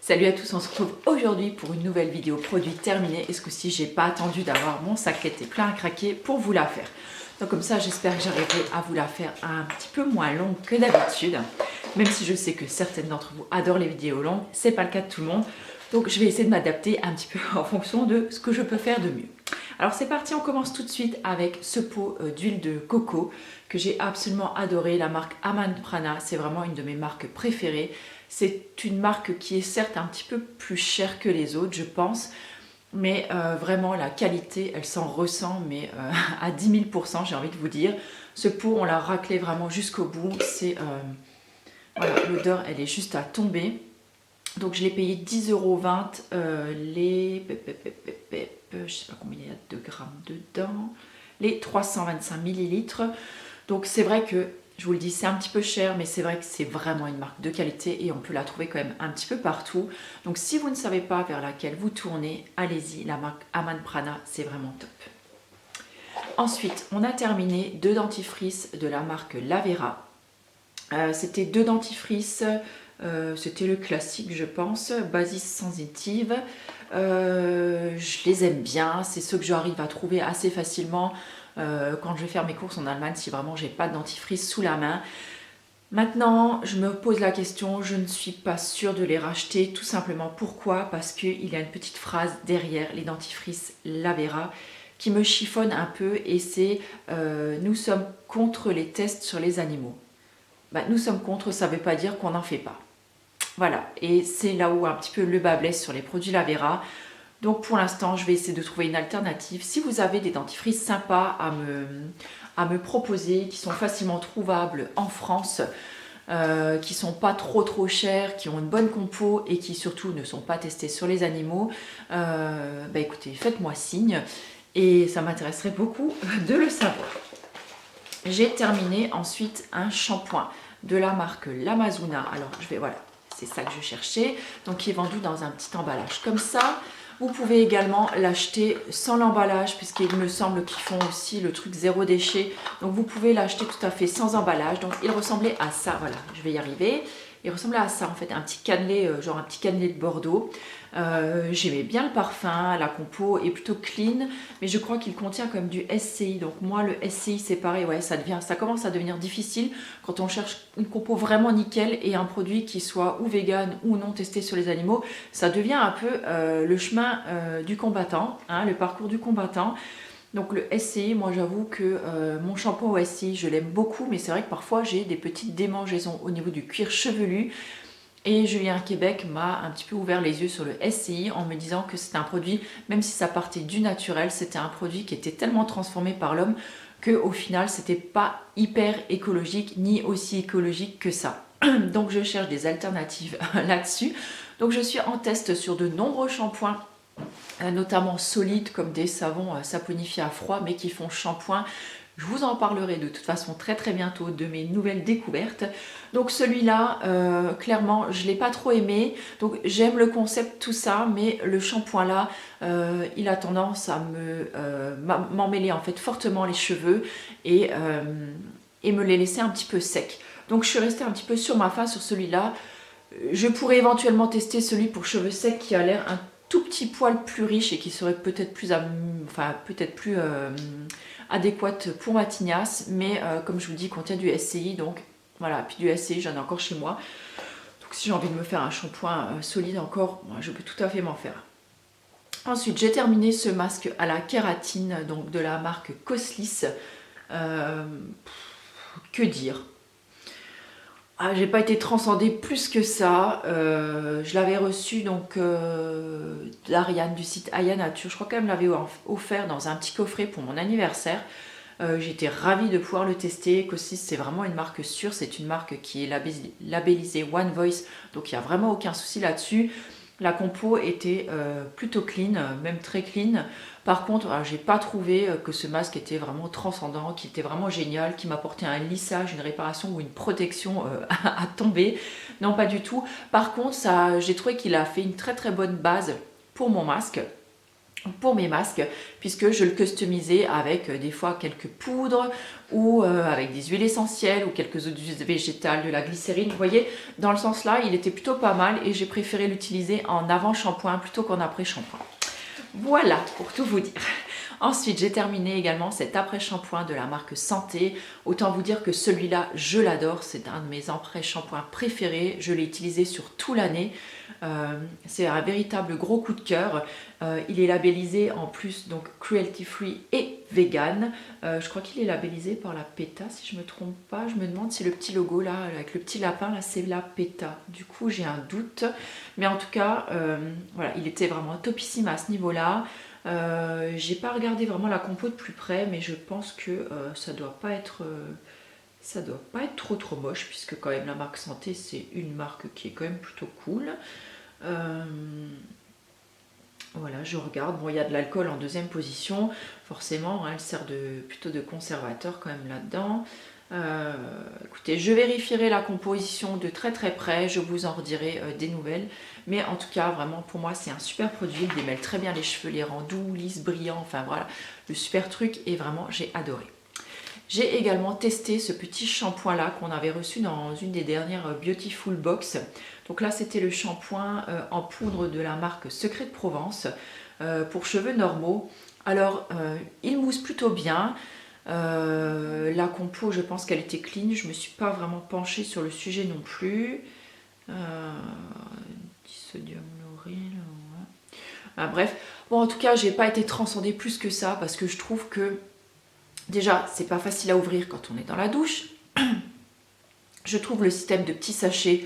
Salut à tous, on se retrouve aujourd'hui pour une nouvelle vidéo produit terminée. Et ce coup-ci, j'ai pas attendu d'avoir mon sac qui était plein à craquer pour vous la faire. Donc comme ça, j'espère que j'arriverai à vous la faire un petit peu moins longue que d'habitude. Même si je sais que certaines d'entre vous adorent les vidéos longues, c'est pas le cas de tout le monde. Donc je vais essayer de m'adapter un petit peu en fonction de ce que je peux faire de mieux. Alors c'est parti, on commence tout de suite avec ce pot d'huile de coco que j'ai absolument adoré, la marque Aman Prana. C'est vraiment une de mes marques préférées. C'est une marque qui est certes un petit peu plus chère que les autres, je pense, mais vraiment la qualité, elle s'en ressent, mais à 10 000 %, j'ai envie de vous dire. Ce pot, on l'a raclé vraiment jusqu'au bout. Voilà, l'odeur, elle est juste à tomber. Donc je l'ai payé 10,20 €, je sais pas combien il y a de grammes dedans, les 325 millilitres. Donc c'est vrai que, je vous le dis, c'est un petit peu cher, mais c'est vrai que c'est vraiment une marque de qualité et on peut la trouver quand même un petit peu partout. Donc si vous ne savez pas vers laquelle vous tournez, allez-y, la marque Aman Prana, c'est vraiment top. Ensuite, on a terminé deux dentifrices de la marque Lavera. C'était deux dentifrices, c'était le classique je pense, Basis Sensitive. Je les aime bien, c'est ceux que j'arrive à trouver assez facilement quand je vais faire mes courses en Allemagne, si vraiment j'ai pas de dentifrice sous la main. Maintenant, je me pose la question, je ne suis pas sûre de les racheter, tout simplement. Pourquoi? Parce qu'il y a une petite phrase derrière les dentifrices Lavera qui me chiffonne un peu et c'est nous sommes contre les tests sur les animaux. Nous sommes contre, ça ne veut pas dire qu'on n'en fait pas. Voilà, et c'est là où un petit peu le bas blesse sur les produits Lavera. Donc pour l'instant, je vais essayer de trouver une alternative. Si vous avez des dentifrices sympas à me proposer, qui sont facilement trouvables en France, qui sont pas trop chers, qui ont une bonne compo et qui surtout ne sont pas testés sur les animaux, écoutez, faites-moi signe et ça m'intéresserait beaucoup de le savoir. J'ai terminé ensuite un shampoing de la marque L'Amazuna. Alors voilà, c'est ça que je cherchais. Donc qui est vendu dans un petit emballage comme ça. Vous pouvez également l'acheter sans l'emballage puisqu'il me semble qu'ils font aussi le truc zéro déchet. Donc vous pouvez l'acheter tout à fait sans emballage. Donc il ressemblait à ça, voilà, je vais y arriver. Il ressemblait à ça en fait, un petit cannelé, genre un petit cannelé de Bordeaux. J'aimais bien le parfum, la compo est plutôt clean, mais je crois qu'il contient quand même du SCI. Donc moi le SCI c'est pareil, ouais, ça commence à devenir difficile quand on cherche une compo vraiment nickel et un produit qui soit ou vegan ou non testé sur les animaux. Ça devient un peu le chemin du combattant, hein, le parcours du combattant. Donc le SCI, moi j'avoue que mon shampoing au SCI, je l'aime beaucoup, mais c'est vrai que parfois j'ai des petites démangeaisons au niveau du cuir chevelu. Et Julien Québec m'a un petit peu ouvert les yeux sur le SCI en me disant que c'était un produit, même si ça partait du naturel, c'était un produit qui était tellement transformé par l'homme qu'au final c'était pas hyper écologique ni aussi écologique que ça. Donc je cherche des alternatives là-dessus. Donc je suis en test sur de nombreux shampoings, notamment solides comme des savons saponifiés à froid mais qui font shampoing. Je vous en parlerai de toute façon très bientôt de mes nouvelles découvertes. Donc celui-là, clairement, je ne l'ai pas trop aimé. Donc j'aime le concept, tout ça, mais le shampoing là, il a tendance à m'emmêler en fait fortement les cheveux et me les laisser un petit peu secs. Donc je suis restée un petit peu sur ma faim sur celui-là. Je pourrais éventuellement tester celui pour cheveux secs qui a l'air un tout petit poil plus riche et qui serait peut-être plus adéquate pour ma tignasse, mais comme je vous dis, il contient du SCI, donc voilà, puis du SCI j'en ai encore chez moi, donc si j'ai envie de me faire un shampoing solide encore, moi, je peux tout à fait m'en faire. Ensuite j'ai terminé ce masque à la kératine, donc de la marque Coslis. Que dire, j'ai pas été transcendée plus que ça. Je l'avais reçu donc d'Ariane du site Aya Nature. Je crois qu'elle me l'avait offert dans un petit coffret pour mon anniversaire. J'étais ravie de pouvoir le tester. Coslis, c'est vraiment une marque sûre. C'est une marque qui est labellisée One Voice, donc il n'y a vraiment aucun souci là-dessus. La compo était plutôt clean, même très clean. Par contre, j'ai pas trouvé que ce masque était vraiment transcendant, qu'il était vraiment génial, qui m'apportait un lissage, une réparation ou une protection à tomber. Non, pas du tout. Par contre, j'ai trouvé qu'il a fait une très bonne base pour mon masque. pour mes masques, puisque je le customisais avec des fois quelques poudres ou avec des huiles essentielles ou quelques eaux d'huile végétale, de la glycérine. Vous voyez, dans le sens là, il était plutôt pas mal et j'ai préféré l'utiliser en avant shampoing plutôt qu'en après shampoing. Voilà, pour tout vous dire. Ensuite, j'ai terminé également cet après-shampoing de la marque Santé. Autant vous dire que celui-là, je l'adore. C'est un de mes après-shampoings préférés. Je l'ai utilisé sur toute l'année. C'est un véritable gros coup de cœur. Il est labellisé en plus donc cruelty free et vegan. Je crois qu'il est labellisé par la PETA si je ne me trompe pas. Je me demande si le petit logo là avec le petit lapin là c'est la PETA. Du coup j'ai un doute. Mais en tout cas voilà, il était vraiment topissime à ce niveau-là. J'ai pas regardé vraiment la compo de plus près, mais je pense que ça doit pas être trop moche, puisque quand même la marque Santé c'est une marque qui est quand même plutôt cool. Voilà, je regarde. Bon, il y a de l'alcool en deuxième position, forcément, hein, elle sert plutôt de conservateur quand même là-dedans. Écoutez, je vérifierai la composition de très très près, je vous en redirai des nouvelles. Mais en tout cas, vraiment, pour moi, c'est un super produit. Il démêle très bien les cheveux, les rend doux, lisses, brillants. Enfin voilà, le super truc et vraiment, j'ai adoré. J'ai également testé ce petit shampoing là qu'on avait reçu dans une des dernières Beautiful Box. Donc là c'était le shampoing en poudre de la marque Secret de Provence pour cheveux normaux. Alors il mousse plutôt bien. La compo je pense qu'elle était clean. Je ne me suis pas vraiment penchée sur le sujet non plus. Disodium lauryl. Ouais. Bref, bon en tout cas j'ai pas été transcendée plus que ça parce que je trouve que déjà, c'est pas facile à ouvrir quand on est dans la douche. Je trouve le système de petits sachets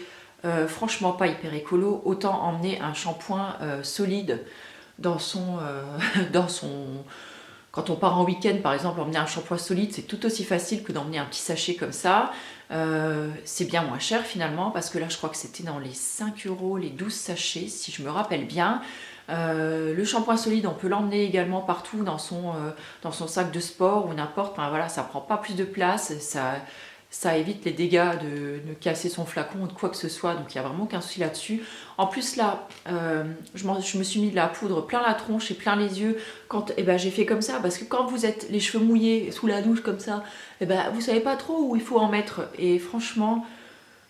franchement pas hyper écolo. Autant emmener un shampoing solide dans son, Quand on part en week-end, par exemple, emmener un shampoing solide, c'est tout aussi facile que d'emmener un petit sachet comme ça. C'est bien moins cher finalement, parce que là, je crois que c'était dans les 5 €, les 12 sachets, si je me rappelle bien. Le shampoing solide, on peut l'emmener également partout dans son sac de sport ou n'importe. Enfin, voilà, ça prend pas plus de place, ça évite les dégâts de casser son flacon ou de quoi que ce soit. Donc il n'y a vraiment aucun souci là-dessus. En plus là, je me suis mis de la poudre plein la tronche et plein les yeux. J'ai fait comme ça parce que quand vous êtes les cheveux mouillés sous la douche comme ça, vous savez pas trop où il faut en mettre. Et franchement...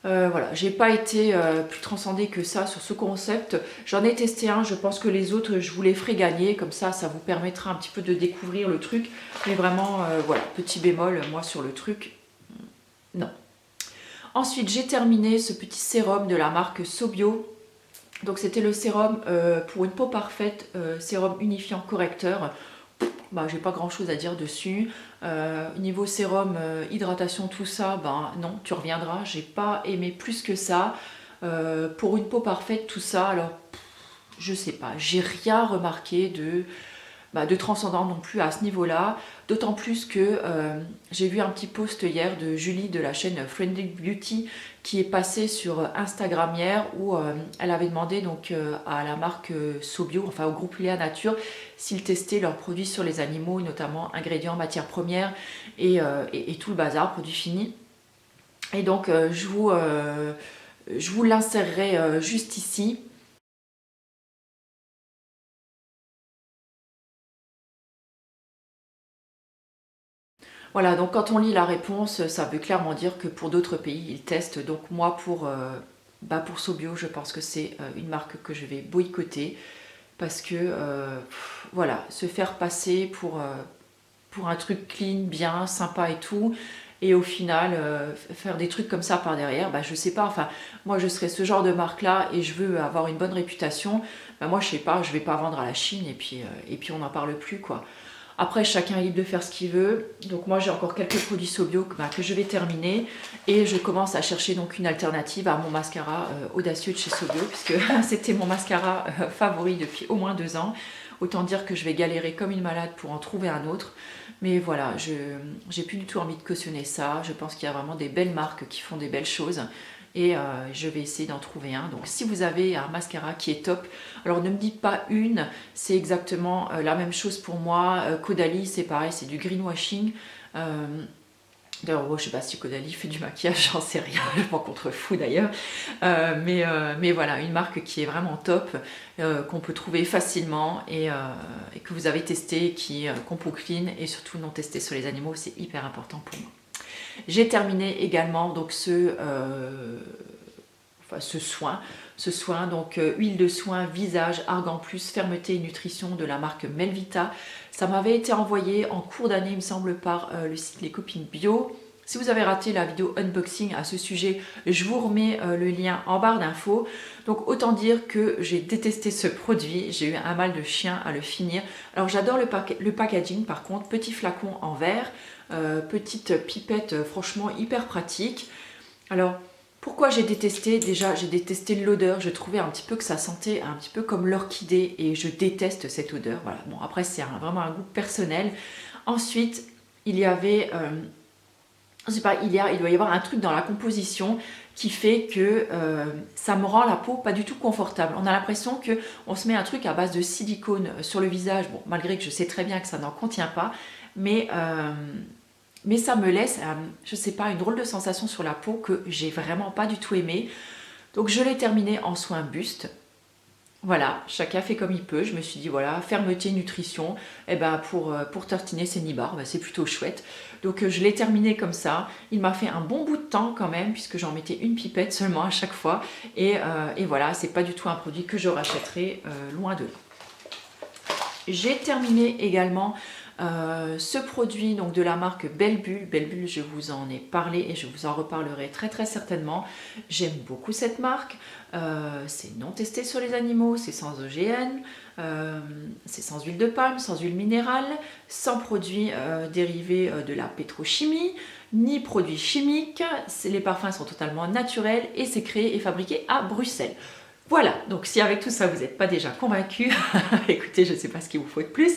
voilà, j'ai pas été plus transcendée que ça sur ce concept. J'en ai testé un, je pense que les autres, je vous les ferai gagner. Comme ça vous permettra un petit peu de découvrir le truc. Mais vraiment, voilà, petit bémol, moi sur le truc, non. Ensuite, j'ai terminé ce petit sérum de la marque Sobio. Donc c'était le sérum pour une peau parfaite, sérum unifiant correcteur. J'ai pas grand chose à dire dessus. Niveau sérum, hydratation, tout ça, non, tu reviendras. J'ai pas aimé plus que ça. Pour une peau parfaite, tout ça, alors je sais pas, j'ai rien remarqué de transcendant non plus à ce niveau-là. D'autant plus que j'ai vu un petit post hier de Julie de la chaîne Friendly Beauty qui est passée sur Instagram hier où elle avait demandé donc à la marque Sobio, enfin au groupe Léa Nature, s'ils testaient leurs produits sur les animaux, notamment ingrédients, matières premières et tout le bazar, produits finis. Et donc je vous l'insérerai juste ici. Voilà, donc quand on lit la réponse, ça veut clairement dire que pour d'autres pays, ils testent. Donc moi, pour Sobio, je pense que c'est une marque que je vais boycotter. Parce que, voilà, se faire passer pour un truc clean, bien, sympa et tout, et au final, faire des trucs comme ça par derrière, je sais pas, enfin, moi je serais ce genre de marque-là et je veux avoir une bonne réputation, moi je sais pas, je vais pas vendre à la Chine et puis on n'en parle plus, quoi. Après, chacun est libre de faire ce qu'il veut. Donc moi, j'ai encore quelques produits Sobio que je vais terminer. Et je commence à chercher donc une alternative à mon mascara audacieux de chez Sobio, puisque c'était mon mascara favori depuis au moins 2 ans. Autant dire que je vais galérer comme une malade pour en trouver un autre. Mais voilà, j'ai plus du tout envie de cautionner ça. Je pense qu'il y a vraiment des belles marques qui font des belles choses. Et je vais essayer d'en trouver un. Donc si vous avez un mascara qui est top, alors ne me dites pas une, c'est exactement la même chose pour moi. Caudalie, c'est pareil, c'est du greenwashing. D'ailleurs, moi, je sais pas si Caudalie fait du maquillage, j'en sais rien, je m'en contrefous d'ailleurs. Mais voilà, une marque qui est vraiment top, qu'on peut trouver facilement et que vous avez testé, qui compo clean et surtout non testé sur les animaux, c'est hyper important pour moi. J'ai terminé également donc ce soin, donc huile de soin visage Argan Plus fermeté et nutrition de la marque Melvita. Ça m'avait été envoyé en cours d'année, il me semble, par le site Les Copines Bio. Si vous avez raté la vidéo unboxing à ce sujet, je vous remets le lien en barre d'infos. Donc autant dire que j'ai détesté ce produit, j'ai eu un mal de chien à le finir. Alors j'adore le packaging par contre, petit flacon en verre, petite pipette franchement hyper pratique. Alors pourquoi j'ai détesté? Déjà, j'ai détesté l'odeur. Je trouvais un petit peu que ça sentait un petit peu comme l'orchidée et je déteste cette odeur. Voilà. Bon, après, c'est vraiment un goût personnel. Ensuite, il y avait, je sais pas, il doit y avoir un truc dans la composition qui fait que ça me rend la peau pas du tout confortable. On a l'impression que on se met un truc à base de silicone sur le visage. Bon, malgré que je sais très bien que ça n'en contient pas, mais ça me laisse, je sais pas, une drôle de sensation sur la peau que j'ai vraiment pas du tout aimé. Donc je l'ai terminé en soin buste. Voilà, chacun fait comme il peut. Je me suis dit, voilà, fermeté, nutrition, et ben pour tartiner ses nibards, ben c'est plutôt chouette. Donc je l'ai terminé comme ça. Il m'a fait un bon bout de temps quand même, puisque j'en mettais une pipette seulement à chaque fois. Et voilà, c'est pas du tout un produit que je rachèterai, loin de là. J'ai terminé également ce produit donc de la marque Belle Bulle. Belle Bulle, je vous en ai parlé et je vous en reparlerai très très certainement. J'aime beaucoup cette marque. C'est non testé sur les animaux, c'est sans OGM, c'est sans huile de palme, sans huile minérale, sans produits dérivés de la pétrochimie, ni produits chimiques. Les parfums sont totalement naturels et c'est créé et fabriqué à Bruxelles. Voilà, donc si avec tout ça vous n'êtes pas déjà convaincu, écoutez, je ne sais pas ce qu'il vous faut de plus.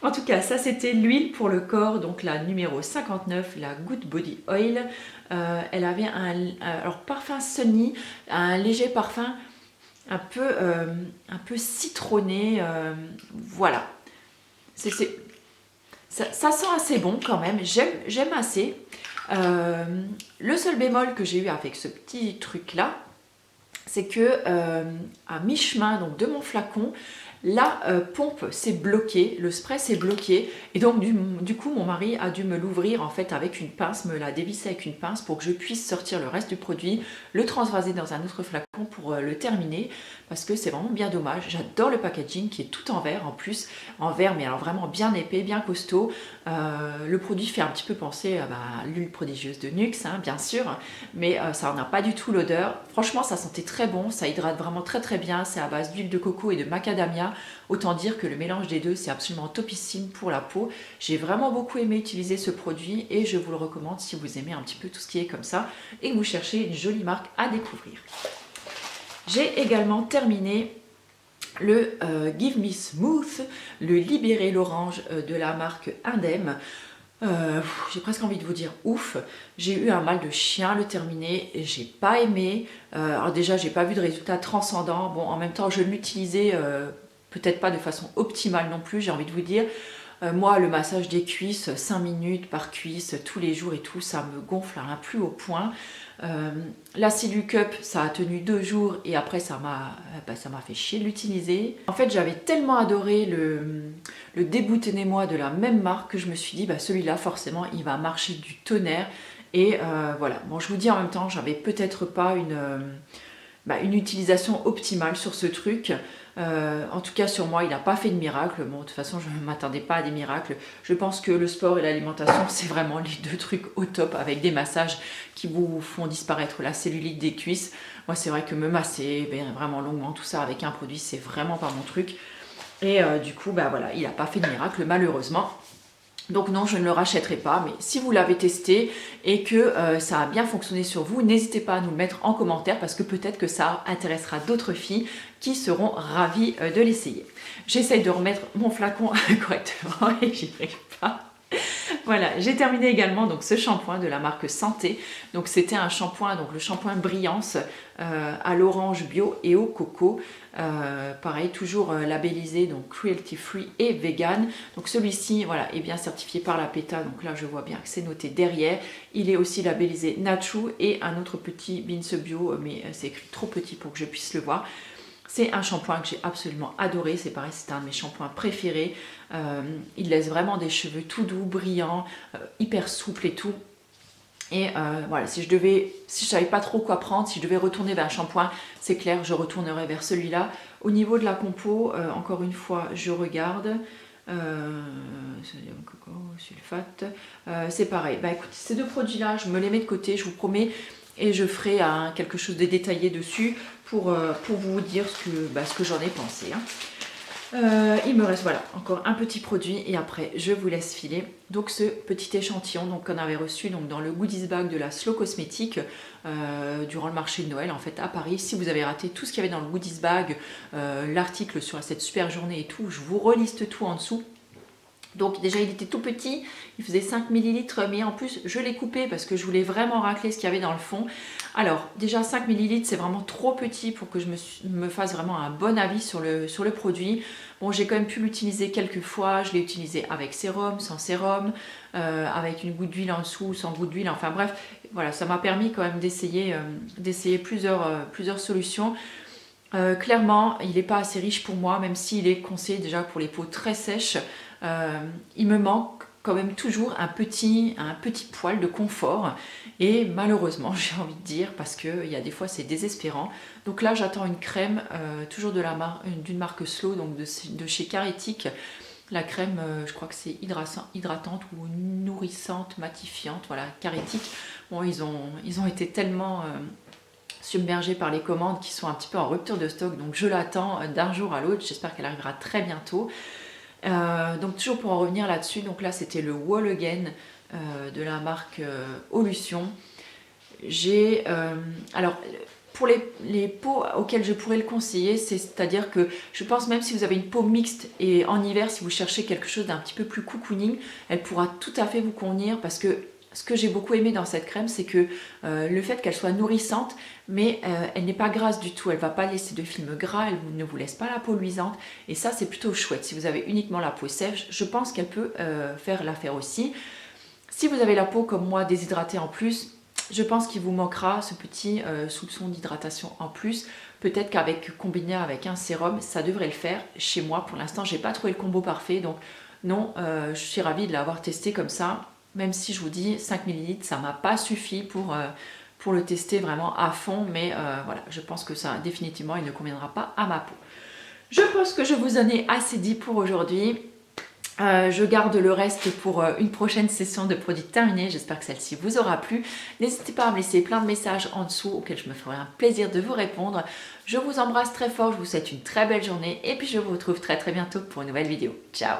En tout cas, ça c'était l'huile pour le corps, donc la numéro 59, la Good Body Oil. Elle avait alors parfum Sunny, un léger parfum un peu citronné, voilà. Ça sent assez bon quand même, j'aime assez. Le seul bémol que j'ai eu avec ce petit truc là, c'est que à mi-chemin donc de mon flacon, la pompe s'est bloquée, le spray s'est bloqué et donc du coup mon mari a dû me l'ouvrir en fait avec une pince, me la dévisser avec une pince pour que je puisse sortir le reste du produit, le transvaser dans un autre flacon pour le terminer parce que c'est vraiment bien dommage. J'adore le packaging qui est tout en verre en plus, en verre mais alors vraiment bien épais, bien costaud. Le produit fait un petit peu penser à l'huile prodigieuse de Nuxe, hein, bien sûr, mais ça n'a pas du tout l'odeur. Franchement ça sentait très bon, ça hydrate vraiment très très bien, c'est à base d'huile de coco et de macadamia. Autant dire que le mélange des deux c'est absolument topissime pour la peau. J'ai vraiment beaucoup aimé utiliser ce produit et je vous le recommande si vous aimez un petit peu tout ce qui est comme ça et que vous cherchez une jolie marque à découvrir. J'ai également terminé le Give Me Smooth, le Libéré l'orange de la marque Indem. J'ai presque envie de vous dire ouf, j'ai eu un mal de chien à le terminer et j'ai pas aimé. Alors déjà j'ai pas vu de résultat transcendant. Bon, en même temps je l'utilisais peut-être pas de façon optimale non plus, j'ai envie de vous dire. Moi, le massage des cuisses, 5 minutes par cuisse, tous les jours et tout, ça me gonfle à un plus haut point. La Silucup, ça a tenu 2 jours et après ça m'a fait chier de l'utiliser. En fait, j'avais tellement adoré le Déboutonné-moi de la même marque que je me suis dit, celui-là, forcément, il va marcher du tonnerre. Et voilà, bon, je vous dis en même temps, j'avais peut-être pas une utilisation optimale sur ce truc. En tout cas sur moi il n'a pas fait de miracle. Bon, de toute façon je ne m'attendais pas à des miracles. Je pense que le sport et l'alimentation c'est vraiment les 2 trucs au top avec des massages qui vous font disparaître la cellulite des cuisses. Moi c'est vrai que me masser vraiment longuement tout ça avec un produit c'est vraiment pas mon truc. Et du coup voilà, il n'a pas fait de miracle malheureusement. Donc non, je ne le rachèterai pas, mais si vous l'avez testé et que ça a bien fonctionné sur vous, n'hésitez pas à nous le mettre en commentaire parce que peut-être que ça intéressera d'autres filles qui seront ravies de l'essayer. J'essaye de remettre mon flacon correctement et j'y arrive pas. Voilà, j'ai terminé également donc ce shampoing de la marque Santé. Donc c'était un shampoing, donc le shampoing Brillance à l'orange bio et au coco. Pareil, toujours labellisé donc cruelty free et vegan. Donc celui-ci, voilà, est bien certifié par la PETA. Donc là, je vois bien que c'est noté derrière. Il est aussi labellisé Nature et un autre petit Beans Bio, mais c'est écrit trop petit pour que je puisse le voir. C'est un shampoing que j'ai absolument adoré, c'est pareil, c'est un de mes shampoings préférés. Il laisse vraiment des cheveux tout doux, brillants, hyper souples et tout. Et voilà, si je savais pas trop quoi prendre, si je devais retourner vers un shampoing, c'est clair, je retournerais vers celui-là. Au niveau de la compo, encore une fois, je regarde. Sodium, coco, sulfate, c'est pareil. Bah écoutez, ces deux produits-là, je me les mets de côté, je vous promets. Et je ferai quelque chose de détaillé dessus pour vous dire ce que j'en ai pensé. Il me reste voilà encore un petit produit et après je vous laisse filer. Donc ce petit échantillon qu'on avait reçu donc, dans le goodies bag de la Slow Cosmétique durant le marché de Noël en fait à Paris. Si vous avez raté tout ce qu'il y avait dans le goodies bag, l'article sur cette super journée et tout, je vous reliste tout en dessous. Donc déjà il était tout petit, il faisait 5 ml, mais en plus je l'ai coupé parce que je voulais vraiment racler ce qu'il y avait dans le fond. Alors déjà 5 ml c'est vraiment trop petit pour que je me fasse vraiment un bon avis sur le produit. Bon, j'ai quand même pu l'utiliser quelques fois, je l'ai utilisé avec sérum, sans sérum, avec une goutte d'huile en dessous, sans goutte d'huile, enfin bref, voilà, ça m'a permis quand même d'essayer plusieurs solutions. Clairement, il n'est pas assez riche pour moi, même s'il est conseillé déjà pour les peaux très sèches. Il me manque quand même toujours un petit poil de confort et malheureusement j'ai envie de dire parce qu'il y a des fois c'est désespérant. Donc là j'attends une crème toujours d'une marque Slow, donc de chez Carétique. La crème je crois que c'est hydratante ou nourrissante, matifiante, voilà, Carétique. Bon, ils ont été tellement submergés par les commandes qui sont un petit peu en rupture de stock, donc je l'attends d'un jour à l'autre, j'espère qu'elle arrivera très bientôt. Donc toujours pour en revenir là-dessus, donc là c'était le Wall Again de la marque Olution. J'ai alors pour les peaux auxquelles je pourrais le conseiller, c'est-à-dire que je pense même si vous avez une peau mixte et en hiver si vous cherchez quelque chose d'un petit peu plus cocooning, elle pourra tout à fait vous convenir parce que ce que j'ai beaucoup aimé dans cette crème, c'est que le fait qu'elle soit nourrissante, mais elle n'est pas grasse du tout, elle ne va pas laisser de film gras, elle ne vous laisse pas la peau luisante, et ça c'est plutôt chouette. Si vous avez uniquement la peau sèche, je pense qu'elle peut faire l'affaire aussi. Si vous avez la peau comme moi déshydratée en plus, je pense qu'il vous manquera ce petit soupçon d'hydratation en plus. Peut-être combiné avec un sérum, ça devrait le faire. Chez moi, pour l'instant, j'ai pas trouvé le combo parfait, donc non, je suis ravie de l'avoir testé comme ça. Même si je vous dis 5 ml, ça m'a pas suffi pour le tester vraiment à fond, mais voilà, je pense que ça définitivement il ne conviendra pas à ma peau. Je pense que je vous en ai assez dit pour aujourd'hui. Je garde le reste pour une prochaine session de produits terminés. J'espère que celle-ci vous aura plu. N'hésitez pas à me laisser plein de messages en dessous auxquels je me ferai un plaisir de vous répondre. Je vous embrasse très fort, je vous souhaite une très belle journée et puis je vous retrouve très bientôt pour une nouvelle vidéo. Ciao!